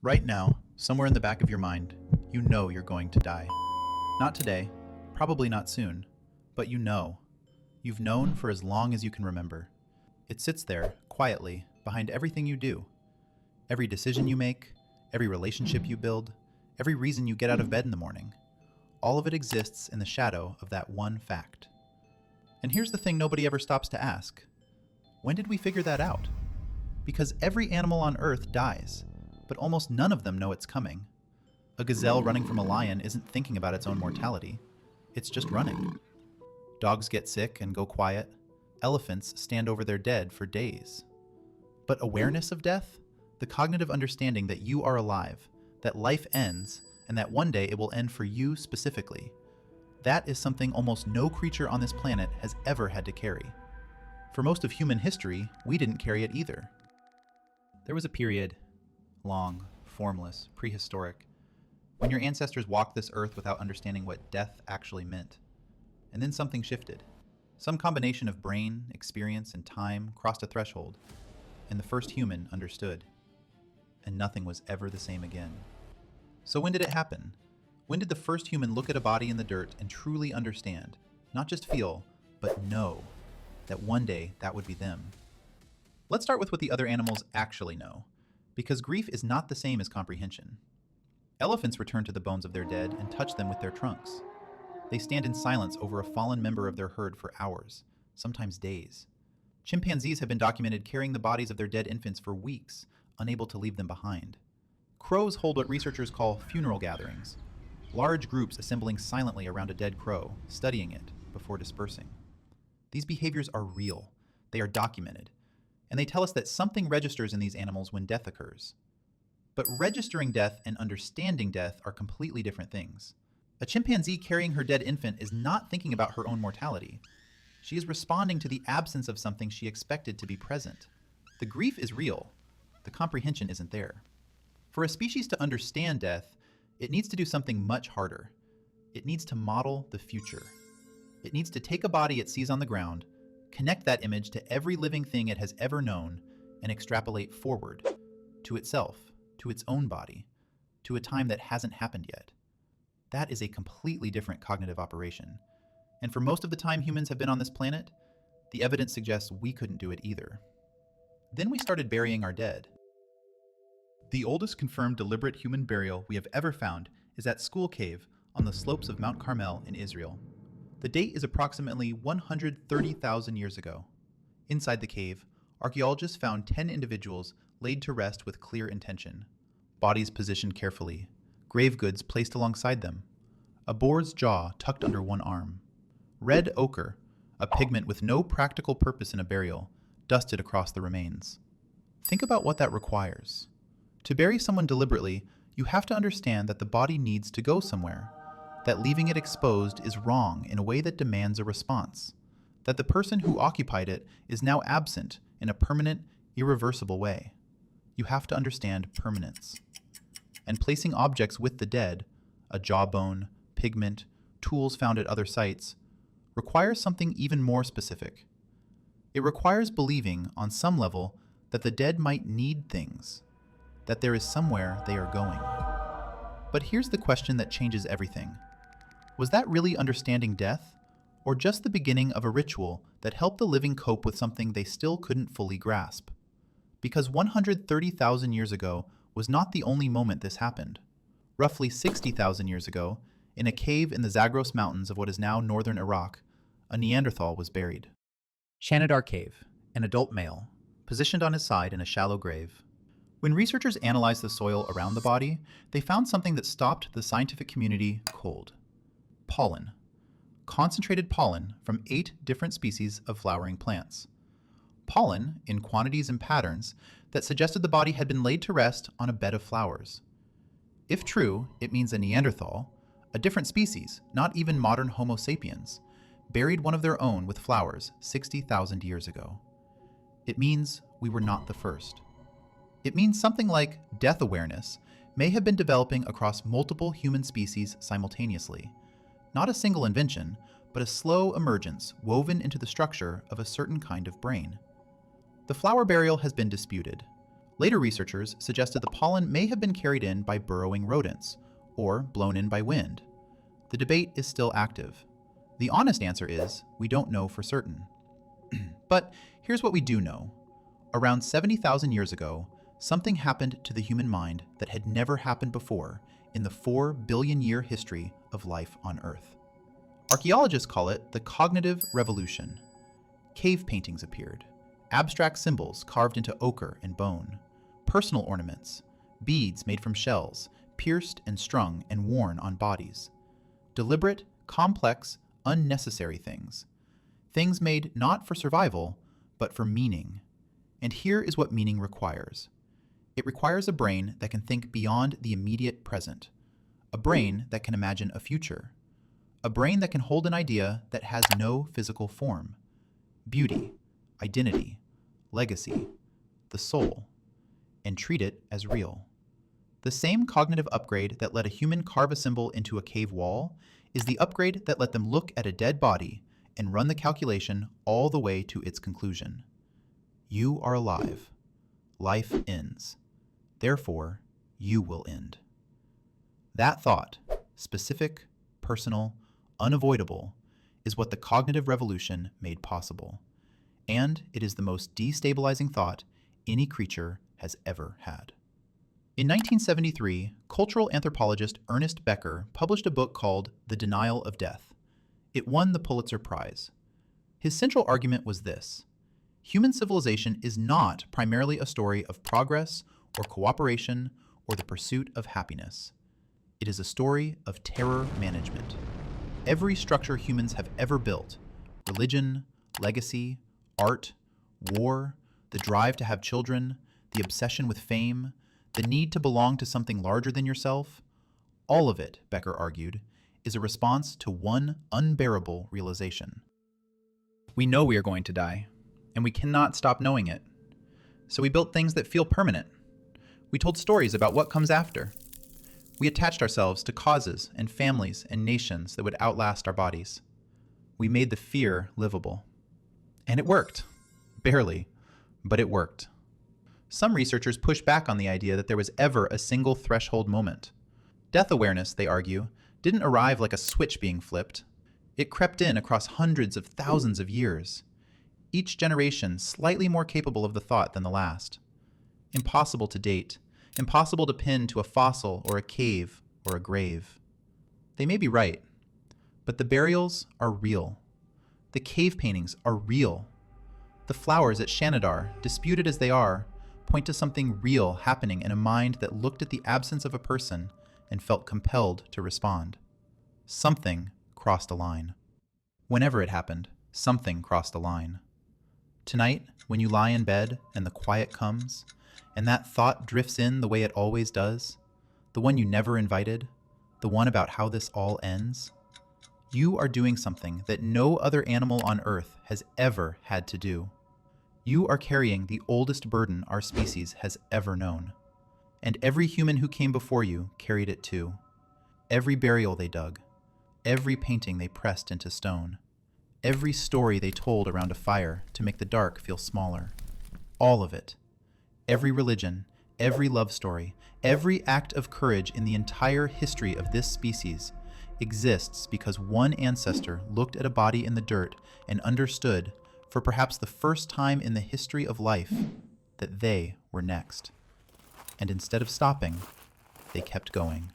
Right now, somewhere in the back of your mind, you know you're going to die. Not today, probably not soon, but you know. You've known for as long as you can remember. It sits there, quietly, behind everything you do. Every decision you make, every relationship you build, every reason you get out of bed in the morning. All of it exists in the shadow of that one fact. And here's the thing nobody ever stops to ask. When did we figure that out? Because every animal on Earth dies, but almost none of them know it's coming. A gazelle running from a lion isn't thinking about its own mortality. It's just running. Dogs get sick and go quiet. Elephants stand over their dead for days. But awareness of death, the cognitive understanding that you are alive, that life ends, and that one day it will end for you specifically, that is something almost no creature on this planet has ever had to carry. For most of human history, we didn't carry it either. There was a period, long, formless, prehistoric, when your ancestors walked this earth without understanding what death actually meant. And then something shifted. Some combination of brain, experience, and time crossed a threshold, and the first human understood. And nothing was ever the same again. So when did it happen? When did the first human look at a body in the dirt and truly understand, not just feel, but know, that one day that would be them? Let's start with what the other animals actually know, because grief is not the same as comprehension. Elephants return to the bones of their dead and touch them with their trunks. They stand in silence over a fallen member of their herd for hours, sometimes days. Chimpanzees have been documented carrying the bodies of their dead infants for weeks, unable to leave them behind. Crows hold what researchers call funeral gatherings, large groups assembling silently around a dead crow, studying it before dispersing. These behaviors are real, they are documented, and they tell us that something registers in these animals when death occurs. But registering death and understanding death are completely different things. A chimpanzee carrying her dead infant is not thinking about her own mortality. She is responding to the absence of something she expected to be present. The grief is real. The comprehension isn't there. For a species to understand death, it needs to do something much harder. It needs to model the future. It needs to take a body it sees on the ground, connect that image to every living thing it has ever known, and extrapolate forward, to itself, to its own body, to a time that hasn't happened yet. That is a completely different cognitive operation. And for most of the time humans have been on this planet, the evidence suggests we couldn't do it either. Then we started burying our dead. The oldest confirmed deliberate human burial we have ever found is at Skhul Cave on the slopes of Mount Carmel in Israel. The date is approximately 130,000 years ago. Inside the cave, archaeologists found 10 individuals laid to rest with clear intention. Bodies positioned carefully, grave goods placed alongside them, a boar's jaw tucked under one arm. Red ochre, a pigment with no practical purpose in a burial, dusted across the remains. Think about what that requires. To bury someone deliberately, you have to understand that the body needs to go somewhere, that leaving it exposed is wrong in a way that demands a response, that the person who occupied it is now absent in a permanent, irreversible way. You have to understand permanence. And placing objects with the dead, a jawbone, pigment, tools found at other sites, requires something even more specific. It requires believing, on some level, that the dead might need things, that there is somewhere they are going. But here's the question that changes everything. Was that really understanding death, or just the beginning of a ritual that helped the living cope with something they still couldn't fully grasp? Because 130,000 years ago was not the only moment this happened. Roughly 60,000 years ago, in a cave in the Zagros Mountains of what is now northern Iraq, a Neanderthal was buried. Shanidar Cave, an adult male, positioned on his side in a shallow grave. When researchers analyzed the soil around the body, they found something that stopped the scientific community cold. Pollen. Concentrated pollen from 8 different species of flowering plants. Pollen, in quantities and patterns, that suggested the body had been laid to rest on a bed of flowers. If true, it means a Neanderthal, a different species, not even modern Homo sapiens, buried one of their own with flowers 60,000 years ago. It means we were not the first. It means something like death awareness may have been developing across multiple human species simultaneously. Not a single invention, but a slow emergence woven into the structure of a certain kind of brain. The flower burial has been disputed. Later researchers suggested the pollen may have been carried in by burrowing rodents, or blown in by wind. The debate is still active. The honest answer is, we don't know for certain. But here's what we do know. Around 70,000 years ago, something happened to the human mind that had never happened before in the 4 billion year history of life on Earth. Archaeologists call it the cognitive revolution. Cave paintings appeared, abstract symbols carved into ochre and bone, personal ornaments, beads made from shells, pierced and strung and worn on bodies. Deliberate, complex, unnecessary things. Things made not for survival, but for meaning. And here is what meaning requires. It requires a brain that can think beyond the immediate present, a brain that can imagine a future, a brain that can hold an idea that has no physical form. Beauty, identity, legacy, the soul, and treat it as real. The same cognitive upgrade that let a human carve a symbol into a cave wall is the upgrade that let them look at a dead body and run the calculation all the way to its conclusion. You are alive. Life ends. Therefore, you will end. That thought, specific, personal, unavoidable, is what the cognitive revolution made possible. And it is the most destabilizing thought any creature has ever had. In 1973, cultural anthropologist Ernest Becker published a book called The Denial of Death. It won the Pulitzer Prize. His central argument was this: human civilization is not primarily a story of progress or cooperation or the pursuit of happiness. It is a story of terror management. Every structure humans have ever built, religion, legacy, art, war, the drive to have children, the obsession with fame, the need to belong to something larger than yourself, all of it, Becker argued, is a response to one unbearable realization. We know we are going to die, and we cannot stop knowing it. So we built things that feel permanent. We told stories about what comes after. We attached ourselves to causes and families and nations that would outlast our bodies. We made the fear livable. And it worked. Barely, but it worked. Some researchers push back on the idea that there was ever a single threshold moment. Death awareness, they argue, didn't arrive like a switch being flipped. It crept in across hundreds of thousands of years, each generation slightly more capable of the thought than the last. Impossible to date, impossible to pin to a fossil or a cave or a grave. They may be right, but the burials are real. The cave paintings are real. The flowers at Shanidar, disputed as they are, point to something real happening in a mind that looked at the absence of a person and felt compelled to respond. Something crossed a line. Whenever it happened, something crossed a line. Tonight, when you lie in bed and the quiet comes, and that thought drifts in the way it always does, the one you never invited, the one about how this all ends, you are doing something that no other animal on Earth has ever had to do. You are carrying the oldest burden our species has ever known. And every human who came before you carried it too. Every burial they dug, every painting they pressed into stone, every story they told around a fire to make the dark feel smaller. All of it. Every religion, every love story, every act of courage in the entire history of this species exists because one ancestor looked at a body in the dirt and understood, for perhaps the first time in the history of life, that they were next. And instead of stopping, they kept going.